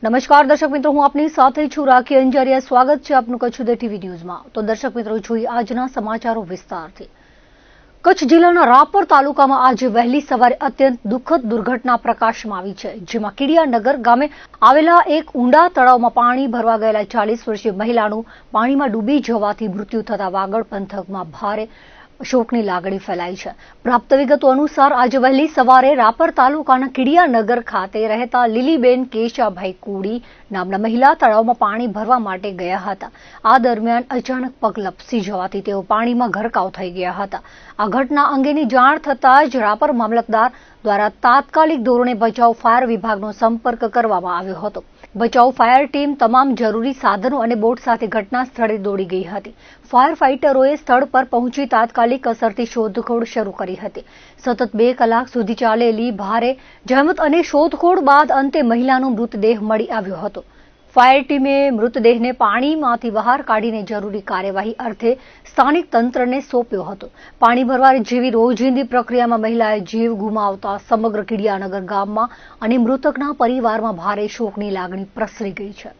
નમસ્કાર દર્શક મિત્રો, હું આપની સાથે છું રાખી અંજારિયા। સ્વાગત છે આપનું કચ્છ ઉદય ટીવી ન્યૂઝમાં। તો દર્શક મિત્રો, જોઈએ આજના સમાચારો વિસ્તારથી। કચ્છ જિલ્લાના રાપર તાલુકામાં આજે વહેલી સવારે અત્યંત દુઃખદ દુર્ઘટના પ્રકાશમાં આવી છે, જેમાં કીડિયાનગર ગામે આવેલા એક ઊંડા તળાવમાં પાણી ભરવા ગયેલા 40 વર્ષીય મહિલાનું પાણીમાં ડૂબી જવાથી મૃત્યુ થતા વાગડ પંથકમાં ભારે શોકની લાગણી ફેલાઈ છે। પ્રાપ્ત વિગતો અનુસાર આજે વહેલી સવારે રાપર તાલુકાના કીડિયાનગર ખાતે રહેતા લીલીબેન કેશાભાઈ કુડી નામના મહિલા તળાવમાં પાણી ભરવા માટે ગયા હતા। આ દરમિયાન અચાનક પગ લપસી જવાથી તેઓ પાણીમાં ગરકાવ થઈ ગયા હતા। આ ઘટના અંગેની જાણ થતાં જ રાપર મામલતદાર દ્વારા તાત્કાલિક ધોરણે બચાવ ફાયર વિભાગનો સંપર્ક કરવામાં આવ્યો હતો। બચાવ ફાયર ટીમ તમામ જરૂરી સાધનો અને બોટ સાથે ઘટના સ્થળે દોડી ગઈ હતી। ફાયર ફાઇટરોએ સ્થળ પર પહોંચી તાત્કાલિક અસરથી શોધખોળ શરૂ કરી હતી। સતત 2 કલાક સુધી ચાલેલી ભારે જહેમત અને શોધખોળ બાદ અંતે મહિલાનો મૃતદેહ મળી આવ્યો હતો। ફાયર ટીમે મૃતદેહને પાણીમાંથી બહાર કાઢીને જરૂરી કાર્યવાહી અર્થે સ્થાનિક તંત્રને સોંપ્યો હતો। પાણી ભરવા જેવી રોજિંદી પ્રક્રિયામાં મહિલાએ જીવ ગુમાવતા સમગ્ર કીડિયાનગર ગામમાં અને મૃતકના પરિવારમાં ભારે શોકની લાગણી પ્રસરી ગઈ છે।